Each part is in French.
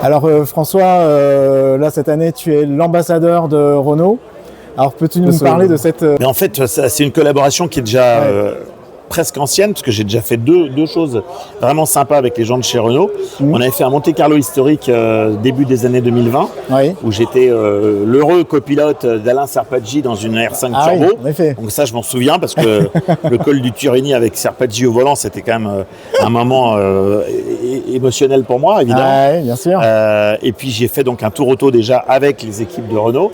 Alors François, là cette année tu es l'ambassadeur de Renault. Alors peux-tu nous parler de cette... Mais en fait, c'est une collaboration qui est déjà presque ancienne, parce que j'ai déjà fait deux choses vraiment sympas avec les gens de chez Renault. On avait fait un Monte Carlo historique début des années 2020, où j'étais l'heureux copilote d'Alain Serpaggi dans une R5 Turbo. Donc ça, je m'en souviens, parce que le col du Turini avec Serpaggi au volant, c'était quand même un moment émotionnel pour moi, évidemment. Bien sûr. Et puis j'ai fait donc un tour auto déjà avec les équipes de Renault,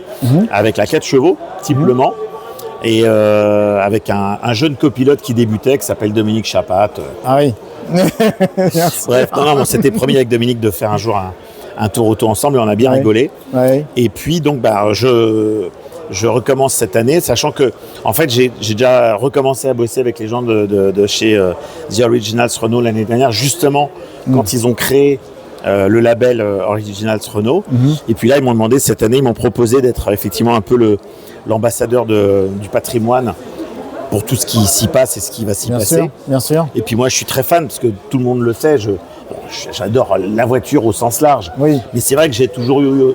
avec la 4 chevaux, type Le Mans. Et avec un jeune copilote qui débutait, qui s'appelle Dominique Chapat. Bref, non, c'était promis avec Dominique de faire un jour un tour auto ensemble et on a bien rigolé. Et puis donc je recommence cette année, sachant que en fait j'ai déjà recommencé à bosser avec les gens de chez The Originals Renault l'année dernière, justement quand ils ont créé le label Originals Renault. Et puis là ils m'ont demandé cette année, ils m'ont proposé d'être effectivement un peu l'ambassadeur du patrimoine pour tout ce qui s'y passe et ce qui va s'y passer. Bien sûr. Et puis moi je suis très fan, parce que tout le monde le sait, j'adore la voiture au sens large. Mais c'est vrai que j'ai toujours eu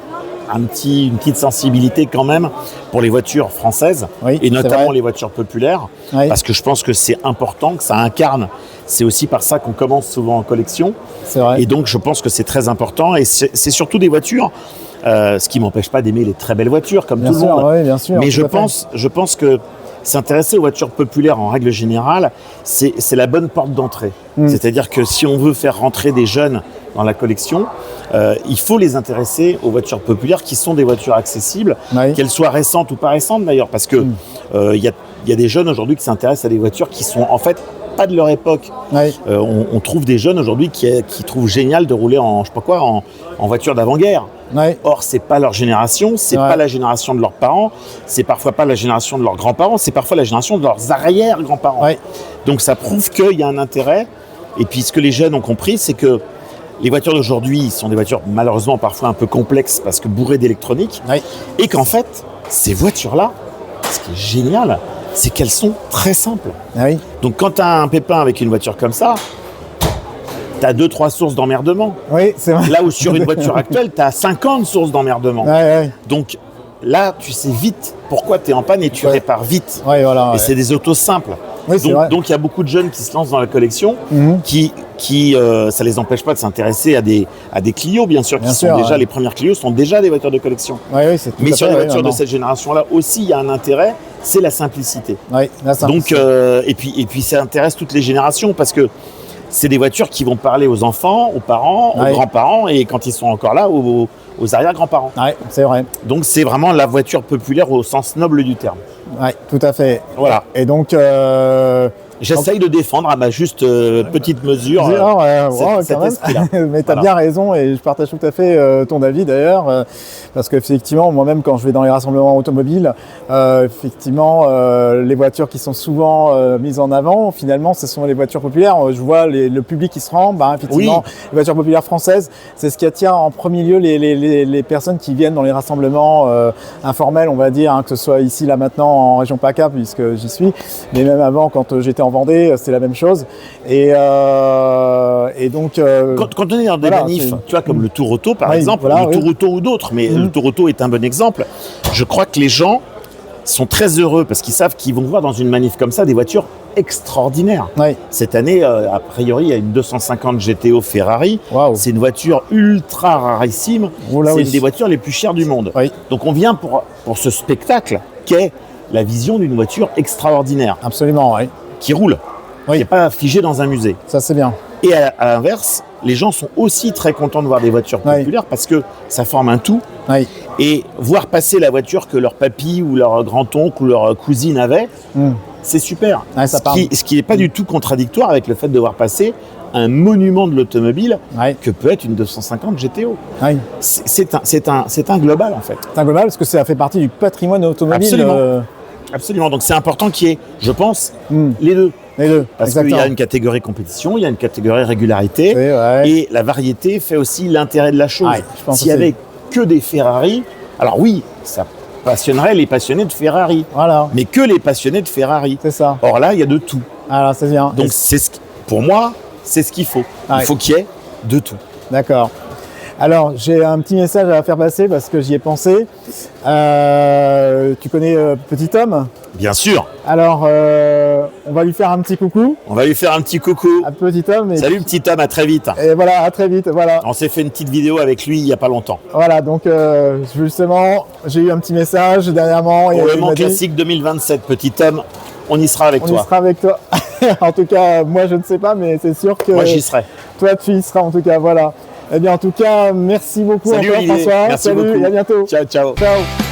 une petite sensibilité quand même pour les voitures françaises, et notamment les voitures populaires, parce que je pense que c'est important, que ça incarne. C'est aussi par ça qu'on commence souvent en collection. C'est vrai. Et donc je pense que c'est très important, et c'est surtout des voitures, ce qui ne m'empêche pas d'aimer les très belles voitures, comme tout le monde. Bien sûr, mais je pense que s'intéresser aux voitures populaires en règle générale, c'est la bonne porte d'entrée. C'est-à-dire que si on veut faire rentrer des jeunes dans la collection, il faut les intéresser aux voitures populaires, qui sont des voitures accessibles, qu'elles soient récentes ou pas récentes d'ailleurs, parce que y a des jeunes aujourd'hui qui s'intéressent à des voitures qui sont en fait pas de leur époque. On trouve des jeunes aujourd'hui qui trouvent génial de rouler en voiture d'avant-guerre. Or, c'est pas leur génération, c'est pas la génération de leurs parents, c'est parfois pas la génération de leurs grands-parents, c'est parfois la génération de leurs arrière-grands-parents. Donc ça prouve qu'il y a un intérêt. Et puis ce que les jeunes ont compris, c'est que les voitures d'aujourd'hui sont des voitures malheureusement parfois un peu complexes, parce que bourrées d'électronique, et qu'en fait, ces voitures-là, ce qui est génial, c'est qu'elles sont très simples. Donc quand tu as un pépin avec une voiture comme ça, tu as 2-3 sources d'emmerdement. C'est vrai. Là où sur une voiture actuelle, tu as 50 sources d'emmerdement. Donc là, tu sais vite pourquoi tu es en panne et tu répares vite. Et c'est des autos simples. Donc il y a beaucoup de jeunes qui se lancent dans la collection, qui ça les empêche pas de s'intéresser à des Clio, bien sûr, les premières Clio sont déjà des voitures de collection. Mais sur les voitures de cette génération-là aussi, il y a un intérêt, c'est la simplicité. Donc et puis ça intéresse toutes les générations, parce que c'est des voitures qui vont parler aux enfants, aux parents, aux grands-parents, et quand ils sont encore là, aux arrière-grands-parents. C'est vrai. Donc c'est vraiment la voiture populaire au sens noble du terme. Tout à fait. Voilà. Et donc... J'essaye de défendre à ma juste petite mesure cet esprit-là. Mais tu as bien raison, et je partage tout à fait ton avis d'ailleurs, parce qu'effectivement, moi-même quand je vais dans les rassemblements automobiles, effectivement, les voitures qui sont souvent mises en avant, finalement, ce sont les voitures populaires. Je vois le public qui se rend, effectivement, les voitures populaires françaises, c'est ce qui attire en premier lieu les personnes qui viennent dans les rassemblements informels, on va dire, que ce soit ici, là, maintenant, en région PACA, puisque j'y suis, mais même avant, quand j'étais en Vendée, c'est la même chose. Et donc... Quand on est dans des manifs, tu vois, comme le Tour Auto, par exemple, le Tour Auto ou d'autres, mais le Tour Auto est un bon exemple, je crois que les gens sont très heureux, parce qu'ils savent qu'ils vont voir dans une manif comme ça des voitures extraordinaires. Cette année, a priori, il y a une 250 GTO Ferrari. C'est une voiture ultra rarissime. C'est une des voitures les plus chères du monde. Donc on vient pour ce spectacle qu'est la vision d'une voiture extraordinaire. Absolument, qui roule, qui n'est pas figée dans un musée. Ça, c'est bien. Et à l'inverse, les gens sont aussi très contents de voir des voitures populaires, parce que ça forme un tout. Et voir passer la voiture que leur papy ou leur grand-oncle ou leur cousine avait, c'est super. Ce qui n'est pas du tout contradictoire avec le fait de voir passer un monument de l'automobile que peut être une 250 GTO. C'est un global, en fait. C'est un global, parce que ça fait partie du patrimoine automobile. Absolument. Donc c'est important qu'il y ait, je pense, les deux. Parce qu'il y a une catégorie compétition, il y a une catégorie régularité, et la variété fait aussi l'intérêt de la chose. S'il y avait que des Ferrari, alors oui, ça passionnerait les passionnés de Ferrari, mais que les passionnés de Ferrari. C'est ça. Or là, il y a de tout. C'est bien. Donc pour moi, c'est ce qu'il faut. Il faut qu'il y ait de tout. D'accord. Alors, j'ai un petit message à faire passer parce que j'y ai pensé. Tu connais Petit Tom? Bien sûr. Alors, on va lui faire un petit coucou. On va lui faire un petit coucou. À Petit Tom. Salut Petit Tom, à très vite. Et voilà, à très vite. Voilà. On s'est fait une petite vidéo avec lui il n'y a pas longtemps. Voilà, donc justement, j'ai eu un petit message dernièrement. Pour le Mans Classique 2027, Petit Tom, on y sera avec toi. On y sera avec toi. En tout cas, moi je ne sais pas, mais c'est sûr que... Moi j'y serai. Toi tu y seras en tout cas, voilà. Eh bien en tout cas, merci beaucoup. Salut encore Olivier. François. Merci Salut beaucoup. et à bientôt. Ciao, ciao. Ciao.